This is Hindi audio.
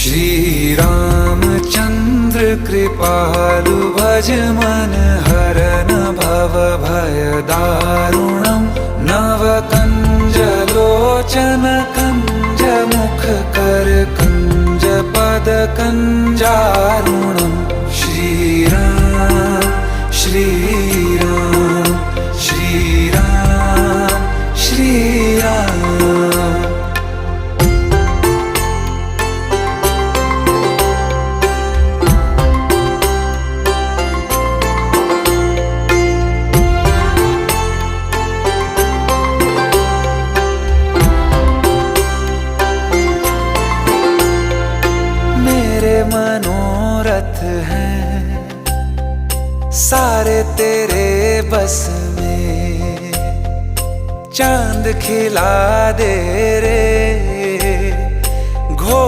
श्री रामचंद्र कृपालु भज मन हरन भव भय दारुणम नव कंज लोचन कंज मुख कर कंज पद कंजारुणम श्री राम श्री राम श्री राम श्री राम। मनोरथ हैं सारे तेरे बस में, चांद खिला दे रे घो